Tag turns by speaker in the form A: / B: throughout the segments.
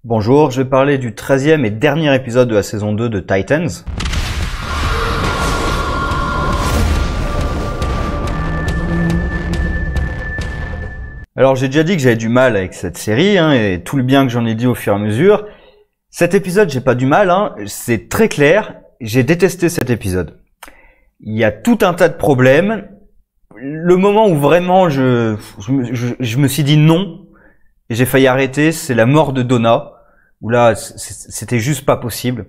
A: Bonjour, je vais parler du 13e et dernier épisode de la saison 2 de Titans. Alors j'ai déjà dit que j'avais du mal avec cette série, et tout le bien que j'en ai dit au fur et à mesure. Cet épisode, j'ai pas du mal, c'est très clair, j'ai détesté cet épisode. Il y a tout un tas de problèmes. Le moment où vraiment je me suis dit non, et j'ai failli arrêter, c'est la mort de Donna, où là, c'était juste pas possible.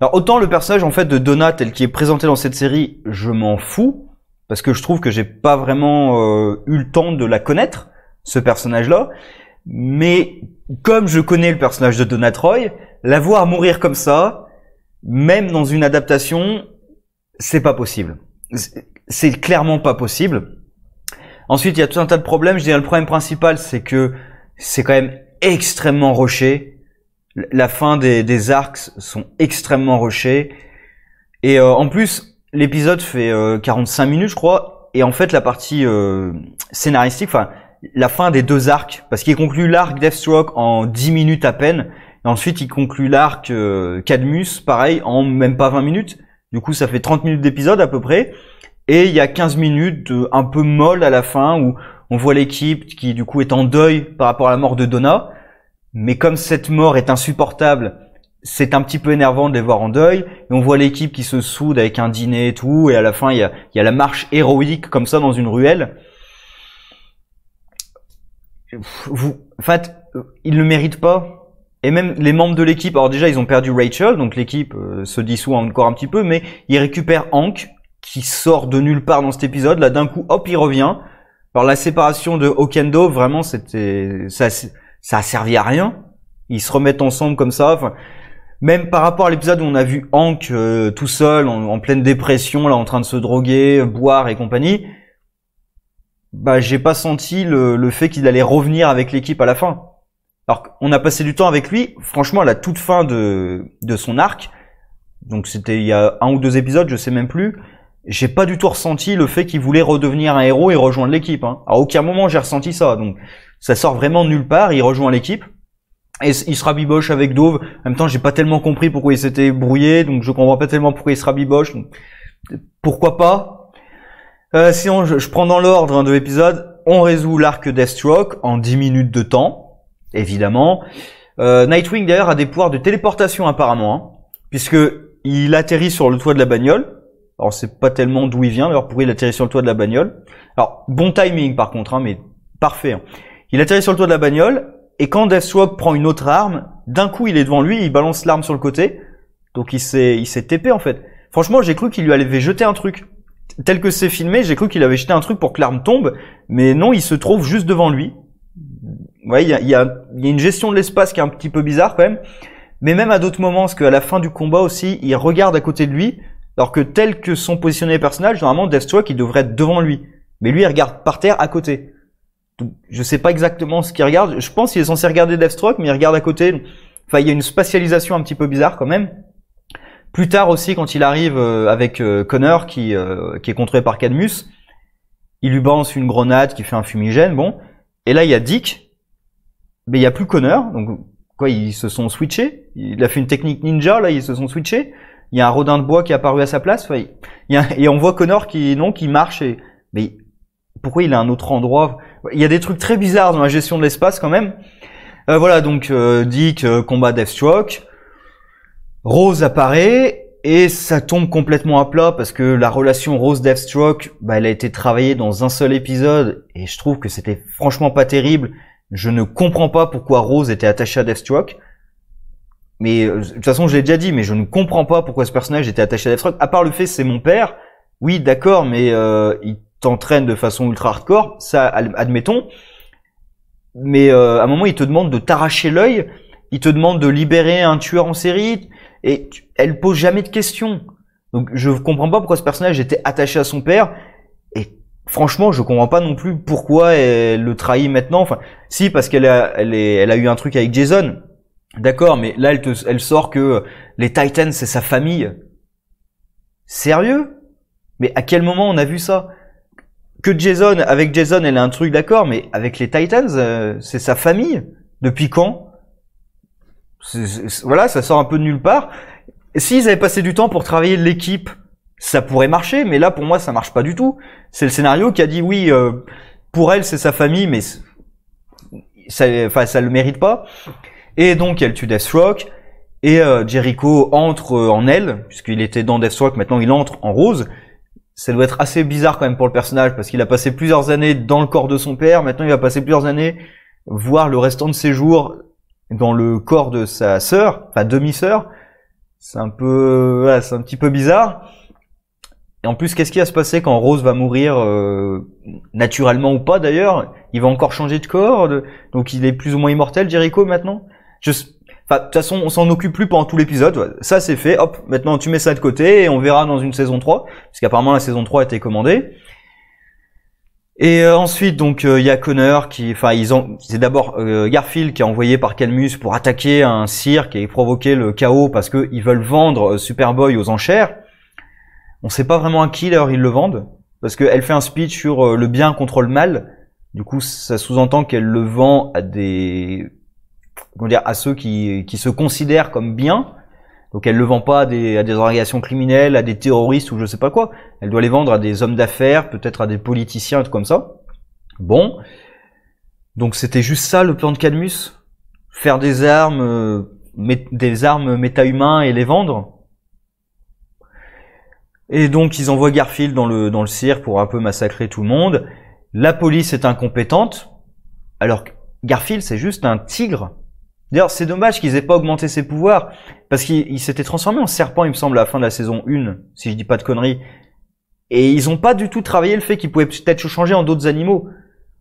A: Alors autant le personnage en fait de Donna tel qu'il est présenté dans cette série, je m'en fous, parce que je trouve que j'ai pas vraiment eu le temps de la connaître, ce personnage-là. Mais comme je connais le personnage de Donna Troy, la voir mourir comme ça, même dans une adaptation, c'est pas possible. C'est clairement pas possible. Ensuite, il y a tout un tas de problèmes. Je dirais le problème principal, c'est que c'est quand même extrêmement rushé. La fin des arcs sont extrêmement rushés. Et en plus, l'épisode fait 45 minutes, je crois. Et en fait, la partie scénaristique, enfin, la fin des deux arcs, parce qu'il conclut l'arc Deathstroke en 10 minutes à peine. Et ensuite, il conclut l'arc Cadmus, pareil, en même pas 20 minutes. Du coup, ça fait 30 minutes d'épisode à peu près. Et il y a 15 minutes un peu molles à la fin où on voit l'équipe qui du coup est en deuil par rapport à la mort de Donna. Mais comme cette mort est insupportable, c'est un petit peu énervant de les voir en deuil. Et on voit l'équipe qui se soude avec un dîner et tout. Et à la fin, il y a la marche héroïque comme ça dans une ruelle. En fait, ils le méritent pas. Et même les membres de l'équipe, alors déjà ils ont perdu Rachel, donc l'équipe se dissout encore un petit peu, mais ils récupèrent Hank, qui sort de nulle part dans cet épisode. Là d'un coup, hop, il revient. Alors la séparation de Hawk and Dove, vraiment, ça a servi à rien. Ils se remettent ensemble comme ça. Enfin, même par rapport à l'épisode où on a vu Hank tout seul, en pleine dépression, là en train de se droguer, boire et compagnie, bah j'ai pas senti le fait qu'il allait revenir avec l'équipe à la fin. Alors on a passé du temps avec lui, franchement à la toute fin de son arc, donc c'était il y a 1 ou 2 épisodes, je sais même plus, j'ai pas du tout ressenti le fait qu'il voulait redevenir un héros et rejoindre l'équipe. À aucun moment j'ai ressenti ça, donc ça sort vraiment de nulle part, il rejoint l'équipe, et il se rabiboche avec Dove. En même temps j'ai pas tellement compris pourquoi il s'était brouillé, donc je comprends pas tellement pourquoi il se rabiboche, donc pourquoi pas. Sinon je prends dans l'ordre de l'épisode, on résout l'arc Deathstroke en 10 minutes de temps. Évidemment. Nightwing d'ailleurs a des pouvoirs de téléportation apparemment, puisque il atterrit sur le toit de la bagnole. Alors c'est pas tellement d'où il vient, d'ailleurs pourquoi il atterrit sur le toit de la bagnole. Alors bon timing par contre, mais parfait. Il atterrit sur le toit de la bagnole, et quand Deathstroke prend une autre arme, d'un coup il est devant lui, il balance l'arme sur le côté, donc il s'est TP en fait. Franchement j'ai cru qu'il lui avait jeté un truc. Tel que c'est filmé, j'ai cru qu'il avait jeté un truc pour que l'arme tombe, mais non, il se trouve juste devant lui. Ouais, il y a une gestion de l'espace qui est un petit peu bizarre quand même. Mais même à d'autres moments, parce qu'à la fin du combat aussi, il regarde à côté de lui, alors que tel que sont positionnés les personnages, normalement Deathstroke il devrait être devant lui. Mais lui il regarde par terre à côté. Donc, je sais pas exactement ce qu'il regarde. Je pense qu'il est censé regarder Deathstroke, mais il regarde à côté. Enfin, il y a une spatialisation un petit peu bizarre quand même. Plus tard aussi, quand il arrive avec Connor qui est contrôlé par Cadmus, il lui balance une grenade qui fait un fumigène, bon. Et là il y a Dick. Mais il y a plus Connor, donc quoi, ils se sont switchés. Il a fait une technique ninja, là ils se sont switchés. Il y a un rodin de bois qui est apparu à sa place. Enfin, et on voit Connor qui marche. Mais pourquoi il est à un autre endroit? Il y a des trucs très bizarres dans la gestion de l'espace quand même. Voilà, donc Dick combat Deathstroke. Rose apparaît et ça tombe complètement à plat parce que la relation Rose-Deathstroke, elle a été travaillée dans un seul épisode et je trouve que c'était franchement pas terrible. Je ne comprends pas pourquoi Rose était attachée à Deathstroke. Mais de toute façon, je l'ai déjà dit, mais je ne comprends pas pourquoi ce personnage était attaché à Deathstroke. À part le fait c'est mon père. Oui, d'accord, mais il t'entraîne de façon ultra hardcore, ça admettons. Mais à un moment, il te demande de t'arracher l'œil, il te demande de libérer un tueur en série, et elle pose jamais de questions. Donc je comprends pas pourquoi ce personnage était attaché à son père. Et franchement, je comprends pas non plus pourquoi elle le trahit maintenant. Enfin, si, parce qu'elle a eu un truc avec Jason. D'accord, mais là, elle sort que les Titans, c'est sa famille. Sérieux? Mais à quel moment on a vu ça? Que Jason, avec Jason, elle a un truc, d'accord, mais avec les Titans, c'est sa famille. Depuis quand? Voilà, ça sort un peu de nulle part. S'ils avaient passé du temps pour travailler l'équipe, ça pourrait marcher, mais là pour moi ça marche pas du tout. C'est le scénario qui a dit oui, pour elle c'est sa famille, mais ça le mérite pas. Et donc elle tue Deathstroke et Jericho entre en elle, puisqu'il était dans Deathstroke, maintenant il entre en Rose. Ça doit être assez bizarre quand même pour le personnage, parce qu'il a passé plusieurs années dans le corps de son père, maintenant il va passer plusieurs années voir le restant de ses jours dans le corps de sa sœur, enfin demi-sœur. C'est un peu, voilà, c'est un petit peu bizarre. Et en plus, qu'est-ce qui va se passer quand Rose va mourir, naturellement ou pas d'ailleurs? Il va encore changer de corps, donc il est plus ou moins immortel, Jericho, maintenant? Enfin, de toute façon, on s'en occupe plus pendant tout l'épisode. Ça, c'est fait. Hop, maintenant, tu mets ça de côté et on verra dans une saison 3. Parce qu'apparemment, la saison 3 a été commandée. Et ensuite, donc, il y a Connor qui... Enfin, c'est d'abord Garfield qui est envoyé par Cadmus pour attaquer un cirque et provoquer le chaos parce qu'ils veulent vendre Superboy aux enchères. On sait pas vraiment à qui, d'ailleurs, ils le vendent. Parce qu'elle fait un speech sur le bien contre le mal. Du coup, ça sous-entend qu'elle le vend à des... Comment dire, à ceux qui se considèrent comme bien. Donc elle le vend pas à des organisations criminelles, à des terroristes ou je sais pas quoi. Elle doit les vendre à des hommes d'affaires, peut-être à des politiciens, un truc comme ça. Bon. Donc c'était juste ça le plan de Cadmus. Faire des armes méta-humains et les vendre. Et donc ils envoient Garfield dans le cirque pour un peu massacrer tout le monde. La police est incompétente. Alors Garfield c'est juste un tigre. D'ailleurs, c'est dommage qu'ils aient pas augmenté ses pouvoirs, parce qu'il s'était transformé en serpent, il me semble, à la fin de la saison 1, si je dis pas de conneries. Et ils ont pas du tout travaillé le fait qu'il pouvait peut-être se changer en d'autres animaux.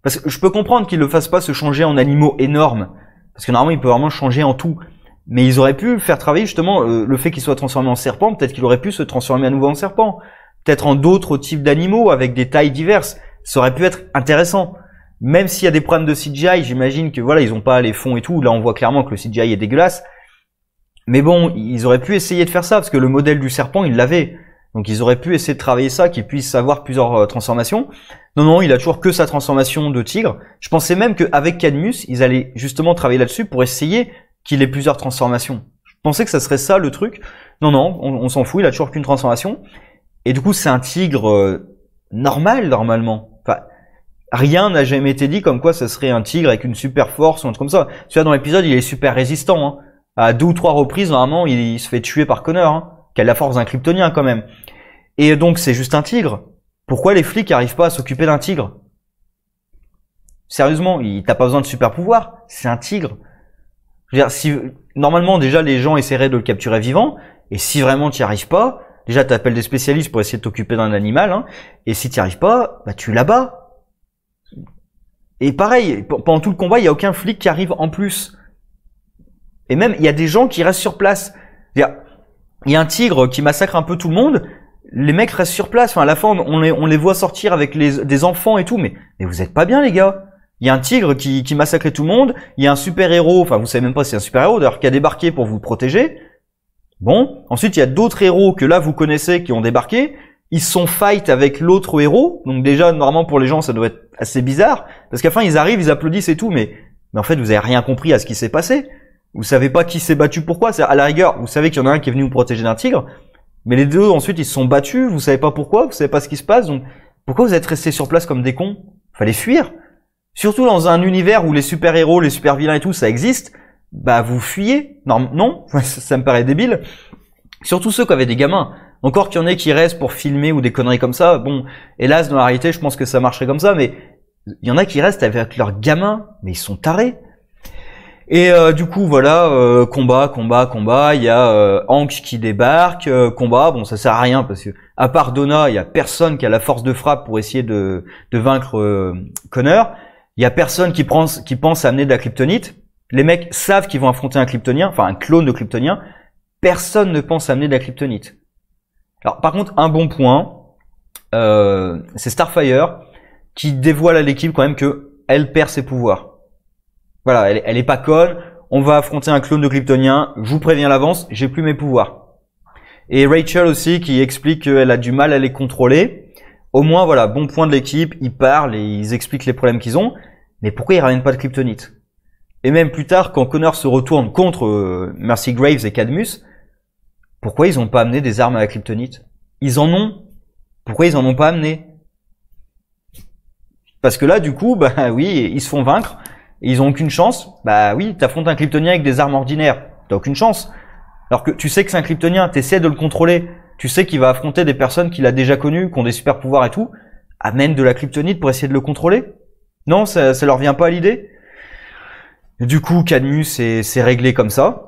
A: Parce que je peux comprendre qu'ils le fassent pas se changer en animaux énormes, parce que normalement il peut vraiment changer en tout. Mais ils auraient pu faire travailler justement le fait qu'il soit transformé en serpent, peut-être qu'il aurait pu se transformer à nouveau en serpent. Peut-être en d'autres types d'animaux, avec des tailles diverses. Ça aurait pu être intéressant. Même s'il y a des problèmes de CGI, j'imagine que voilà, ils ont pas les fonds et tout. Là, on voit clairement que le CGI est dégueulasse. Mais bon, ils auraient pu essayer de faire ça, parce que le modèle du serpent, ils l'avaient. Donc ils auraient pu essayer de travailler ça, qu'il puisse avoir plusieurs transformations. Non, il a toujours que sa transformation de tigre. Je pensais même qu'avec Cadmus, ils allaient justement travailler là-dessus pour essayer qu'il ait plusieurs transformations. Je pensais que ça serait ça le truc. Non, on s'en fout, il a toujours qu'une transformation. Et du coup, c'est un tigre normal, normalement. Enfin, rien n'a jamais été dit comme quoi ça serait un tigre avec une super force ou un truc comme ça. Tu vois, dans l'épisode, il est super résistant. Hein. À 2 ou 3 reprises, normalement, il se fait tuer par Connor, hein, qui a la force d'un kryptonien quand même. Et donc, c'est juste un tigre. Pourquoi les flics n'arrivent pas à s'occuper d'un tigre? Sérieusement, t'as pas besoin de super pouvoir. C'est un tigre. Je veux dire, si normalement déjà les gens essaieraient de le capturer vivant, et si vraiment tu n'y arrives pas, déjà t'appelles des spécialistes pour essayer de t'occuper d'un animal, hein, et si tu n'y arrives pas, bah tu l'abats. Et pareil, pendant tout le combat, il n'y a aucun flic qui arrive en plus. Et même, il y a des gens qui restent sur place. Il y a un tigre qui massacre un peu tout le monde, les mecs restent sur place. Enfin, à la fin, on les voit sortir avec des enfants et tout, mais vous êtes pas bien, les gars. Il y a un tigre qui massacrait tout le monde, il y a un super-héros, enfin, vous savez même pas si c'est un super-héros, d'ailleurs, qui a débarqué pour vous protéger. Bon. Ensuite, il y a d'autres héros que là, vous connaissez, qui ont débarqué. Ils sont fight avec l'autre héros. Donc déjà, normalement, pour les gens, ça doit être assez bizarre. Parce qu'à la fin, ils arrivent, ils applaudissent et tout, mais en fait, vous avez rien compris à ce qui s'est passé. Vous savez pas qui s'est battu pourquoi. À la rigueur, vous savez qu'il y en a un qui est venu vous protéger d'un tigre. Mais les deux, ensuite, ils se sont battus. Vous savez pas pourquoi. Vous savez pas ce qui se passe. Donc, pourquoi vous êtes restés sur place comme des cons? Fallait fuir. Surtout dans un univers où les super-héros, les super-vilains et tout, ça existe. Bah, vous fuyez. Non, ça me paraît débile. Surtout ceux qui avaient des gamins. Encore qu'il y en ait qui restent pour filmer ou des conneries comme ça. Bon, hélas, dans la réalité, je pense que ça marcherait comme ça, mais il y en a qui restent avec leurs gamins, mais ils sont tarés. Et du coup, voilà, combat. Il y a Hank qui débarque, combat. Bon, ça sert à rien parce que à part Donna, il y a personne qui a la force de frappe pour essayer de vaincre Connor. Il y a personne qui pense amener de la kryptonite. Les mecs savent qu'ils vont affronter un kryptonien, enfin un clone de kryptonien. Personne ne pense amener de la kryptonite. Alors par contre, un bon point, c'est Starfire qui dévoile à l'équipe quand même que elle perd ses pouvoirs. Voilà, elle est pas conne. On va affronter un clone de kryptonien. Je vous préviens à l'avance, j'ai plus mes pouvoirs. Et Rachel aussi qui explique qu'elle a du mal à les contrôler. Au moins voilà, bon point de l'équipe. Ils parlent et ils expliquent les problèmes qu'ils ont. Mais pourquoi ils ramènent pas de kryptonite? Et même plus tard, quand Connor se retourne contre Mercy Graves et Cadmus, pourquoi ils ont pas amené des armes à la kryptonite? Ils en ont. Pourquoi ils en ont pas amené? Parce que là, du coup, bah oui, ils se font vaincre. Et ils ont aucune chance. Bah oui, t'affrontes un kryptonien avec des armes ordinaires. T'as aucune chance. Alors que tu sais que c'est un kryptonien, t'essaies de le contrôler. Tu sais qu'il va affronter des personnes qu'il a déjà connues, qui ont des super pouvoirs et tout. Amène de la kryptonite pour essayer de le contrôler? Non, ça leur vient pas à l'idée. Du coup, Cadmus c'est réglé comme ça.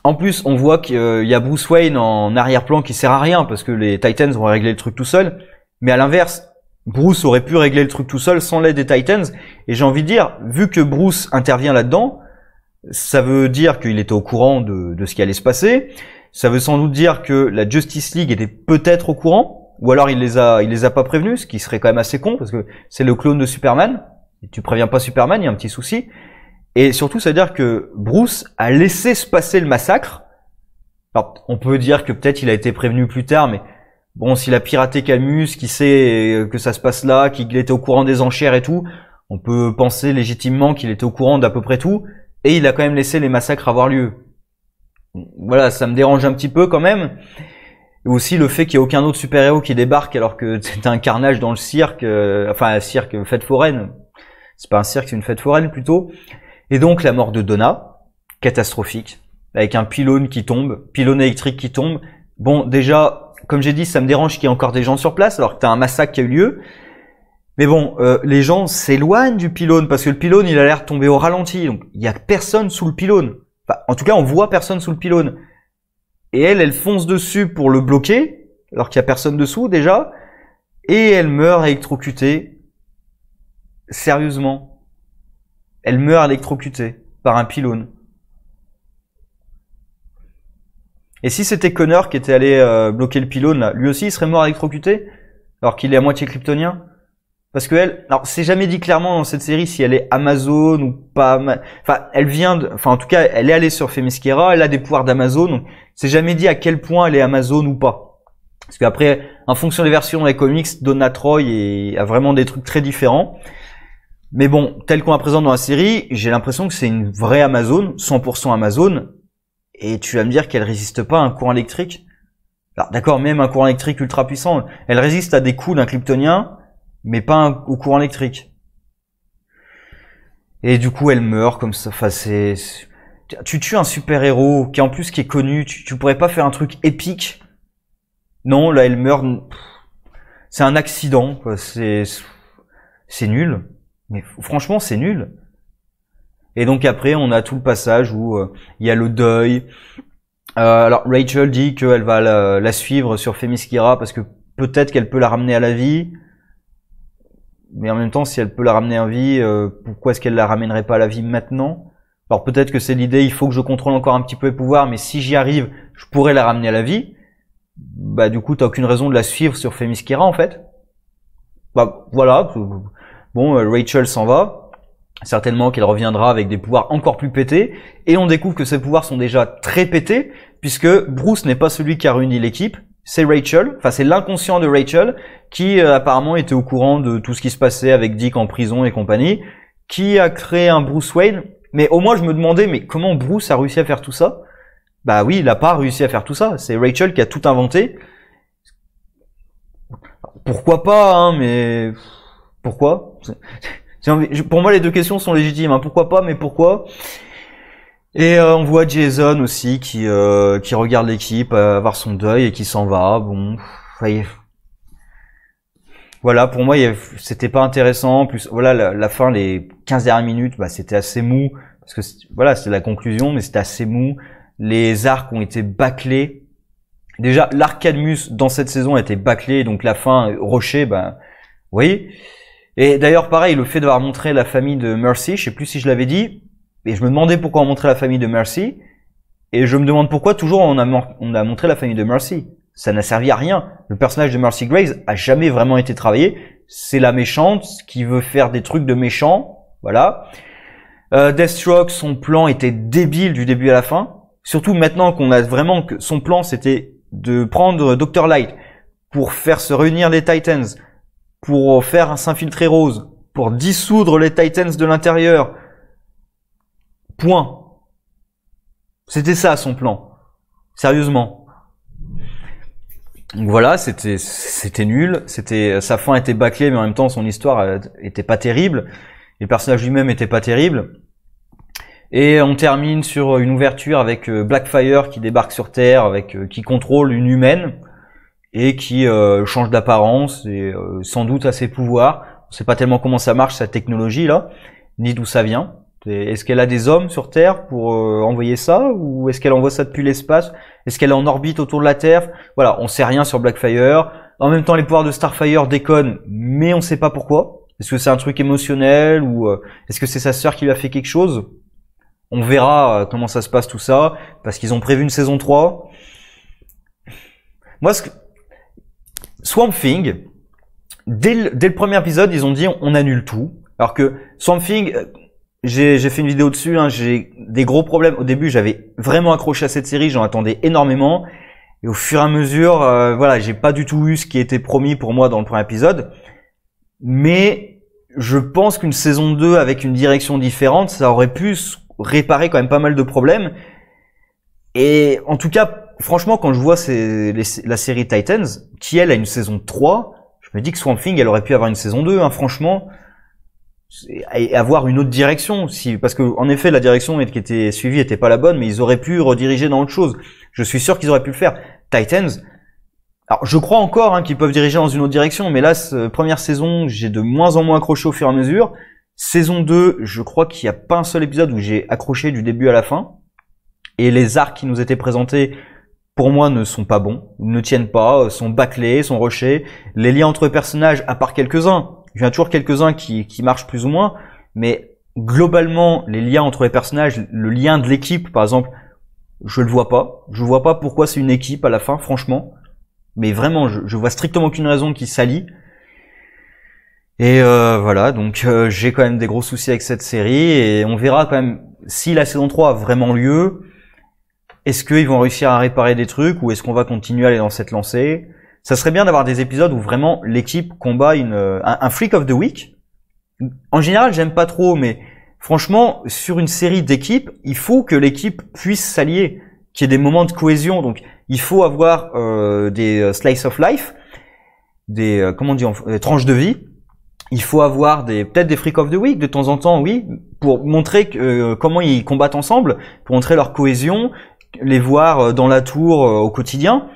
A: En plus, on voit qu'il y a Bruce Wayne en arrière-plan qui sert à rien parce que les Titans vont régler le truc tout seul. Mais à l'inverse, Bruce aurait pu régler le truc tout seul sans l'aide des Titans. Et j'ai envie de dire, vu que Bruce intervient là-dedans, ça veut dire qu'il était au courant de ce qui allait se passer. Ça veut sans doute dire que la Justice League était peut-être au courant, ou alors il les a pas prévenus, ce qui serait quand même assez con parce que c'est le clone de Superman. Et tu préviens pas Superman, il y a un petit souci. Et surtout, ça veut dire que Bruce a laissé se passer le massacre. Alors, on peut dire que peut-être il a été prévenu plus tard, mais bon, s'il a piraté Camus, qui sait que ça se passe là, qu'il était au courant des enchères et tout, on peut penser légitimement qu'il était au courant d'à peu près tout, et il a quand même laissé les massacres avoir lieu. Voilà, ça me dérange un petit peu quand même. Et aussi le fait qu'il n'y ait aucun autre super-héros qui débarque alors que c'est un carnage dans le cirque, enfin un cirque, fête foraine. C'est pas un cirque, c'est une fête foraine plutôt. Et donc la mort de Donna, catastrophique, avec un pylône qui tombe, pylône électrique qui tombe. Bon, déjà, comme j'ai dit, ça me dérange qu'il y ait encore des gens sur place alors que t'as un massacre qui a eu lieu. Mais bon, les gens s'éloignent du pylône parce que le pylône, il a l'air de tomber au ralenti. Donc il y a personne sous le pylône. Enfin, en tout cas, on voit personne sous le pylône. Et elle fonce dessus pour le bloquer, alors qu'il y a personne dessous déjà. Et elle meurt électrocutée. Sérieusement. Elle meurt électrocutée par un pylône. Et si c'était Connor qui était allé bloquer le pylône, là, lui aussi il serait mort électrocuté, alors qu'il est à moitié kryptonien. Parce que elle, alors c'est jamais dit clairement dans cette série si elle est Amazon ou pas. Enfin, elle vient enfin en tout cas, elle est allée sur Themyscira, elle a des pouvoirs d'Amazon, donc c'est jamais dit à quel point elle est Amazon ou pas. Parce qu'après, en fonction des versions des comics, Donna Troy a vraiment des trucs très différents. Mais bon, tel qu'on la présente dans la série, j'ai l'impression que c'est une vraie Amazon, 100% Amazon, et tu vas me dire qu'elle résiste pas à un courant électrique. Alors d'accord, même un courant électrique ultra puissant, elle résiste à des coups d'un kryptonien, mais pas au courant électrique. Et du coup, elle meurt comme ça. Enfin, tu tues un super-héros qui en plus qui est connu, tu pourrais pas faire un truc épique. Non, là, elle meurt. C'est un accident, quoi. C'est nul. Mais franchement, c'est nul. Et donc après, on a tout le passage où il y a le deuil. Alors Rachel dit qu'elle va la suivre sur Themyscira parce que peut-être qu'elle peut la ramener à la vie. Mais en même temps, si elle peut la ramener à la vie, pourquoi est-ce qu'elle la ramènerait pas à la vie maintenant? Alors peut-être que c'est l'idée, il faut que je contrôle encore un petit peu les pouvoirs, mais si j'y arrive, je pourrais la ramener à la vie. Bah du coup, t'as aucune raison de la suivre sur Themyscira en fait. Bah voilà. Bon, Rachel s'en va. Certainement qu'elle reviendra avec des pouvoirs encore plus pétés. Et on découvre que ses pouvoirs sont déjà très pétés, puisque Bruce n'est pas celui qui a réuni l'équipe. C'est Rachel, enfin c'est l'inconscient de Rachel, qui apparemment était au courant de tout ce qui se passait avec Dick en prison et compagnie, qui a créé un Bruce Wayne. Mais au moins je me demandais, mais comment Bruce a réussi à faire tout ça? Bah oui, il a pas réussi à faire tout ça. C'est Rachel qui a tout inventé. Pourquoi pas, hein, mais... Pourquoi? Pour moi, les deux questions sont légitimes. Hein. Pourquoi pas, mais pourquoi? Et on voit Jason aussi qui regarde l'équipe avoir son deuil et qui s'en va. Bon, voilà, pour moi, c'était pas intéressant. En plus, voilà, la fin, les 15 dernières minutes, bah, c'était assez mou parce que voilà, c'était la conclusion, mais c'était assez mou. Les arcs ont été bâclés. Déjà, l'arc Cadmus dans cette saison a été bâclé, donc la fin, Rocher, bah, vous voyez. Et d'ailleurs, pareil, le fait d'avoir montré la famille de Mercy, je sais plus si je l'avais dit, et je me demandais pourquoi on montrait la famille de Mercy, et je me demande pourquoi toujours on a montré la famille de Mercy. Ça n'a servi à rien. Le personnage de Mercy Graves a jamais vraiment été travaillé. C'est la méchante qui veut faire des trucs de méchant, voilà. Deathstroke, son plan était débile du début à la fin. Surtout maintenant qu'on a vraiment que son plan c'était de prendre Dr. Light pour faire se réunir les Titans, pour faire s'infiltrer Rose, pour dissoudre les Titans de l'intérieur, Point. C'était ça son plan. Sérieusement. Donc voilà, c'était nul. Sa fin était bâclée, mais en même temps son histoire était pas terrible. Et le personnage lui-même était pas terrible. Et on termine sur une ouverture avec Blackfire qui débarque sur Terre, qui contrôle une humaine et qui change d'apparence et sans doute a ses pouvoirs. On sait pas tellement comment ça marche, cette technologie là, ni d'où ça vient. Est-ce qu'elle a des hommes sur Terre pour envoyer ça, ou est-ce qu'elle envoie ça depuis l'espace? Est-ce qu'elle est en orbite autour de la Terre? Voilà, on sait rien sur Blackfire. En même temps, les pouvoirs de Starfire déconnent, mais on sait pas pourquoi. Est-ce que c'est un truc émotionnel, ou est-ce que c'est sa sœur qui lui a fait quelque chose? On verra comment ça se passe tout ça, parce qu'ils ont prévu une saison 3. Moi, Swamp Thing, dès le premier épisode, ils ont dit on annule tout. Alors que Swamp Thing, j'ai fait une vidéo dessus, hein, j'ai des gros problèmes. Au début, j'avais vraiment accroché à cette série, j'en attendais énormément. Et au fur et à mesure, voilà, j'ai pas du tout eu ce qui était promis pour moi dans le premier épisode. Mais je pense qu'une saison 2 avec une direction différente, ça aurait pu réparer quand même pas mal de problèmes. Et en tout cas, franchement, quand je vois la série Titans, qui elle a une saison 3, je me dis que Swamp Thing, elle aurait pu avoir une saison 2, hein, franchement. Et avoir une autre direction, parce que en effet la direction qui était suivie était pas la bonne, mais ils auraient pu rediriger dans autre chose. Je suis sûr qu'ils auraient pu le faire. Titans, alors je crois encore qu'ils peuvent diriger dans une autre direction, mais là première saison, j'ai de moins en moins accroché au fur et à mesure. Saison 2, je crois qu'il n'y a pas un seul épisode où j'ai accroché du début à la fin. Et les arcs qui nous étaient présentés, pour moi, ne sont pas bons, ne tiennent pas, sont bâclés, sont rushés. Les liens entre personnages, à part quelques-uns, il y en a toujours quelques-uns qui marchent plus ou moins, mais globalement, les liens entre les personnages, le lien de l'équipe, par exemple, je le vois pas. Je vois pas pourquoi c'est une équipe à la fin, franchement. Mais vraiment, je vois strictement aucune raison qui s'allie. Et voilà, donc j'ai quand même des gros soucis avec cette série, et on verra quand même si la saison 3 a vraiment lieu. Est-ce qu'ils vont réussir à réparer des trucs, ou est-ce qu'on va continuer à aller dans cette lancée? Ça serait bien d'avoir des épisodes où vraiment l'équipe combat un Freak of the Week. En général, j'aime pas trop, mais franchement, sur une série d'équipes, il faut que l'équipe puisse s'allier, qu'il y ait des moments de cohésion. Donc, il faut avoir des slice of life, des tranches de vie. Il faut avoir peut-être des Freak of the Week de temps en temps, oui, pour montrer comment ils combattent ensemble, pour montrer leur cohésion, les voir dans la tour au quotidien.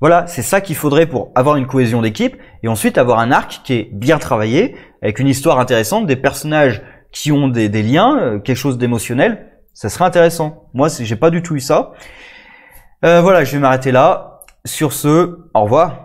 A: Voilà, c'est ça qu'il faudrait pour avoir une cohésion d'équipe, et ensuite avoir un arc qui est bien travaillé, avec une histoire intéressante, des personnages qui ont des liens, quelque chose d'émotionnel. Ça serait intéressant. Moi, j'ai pas du tout eu ça. Voilà, je vais m'arrêter là. Sur ce, au revoir.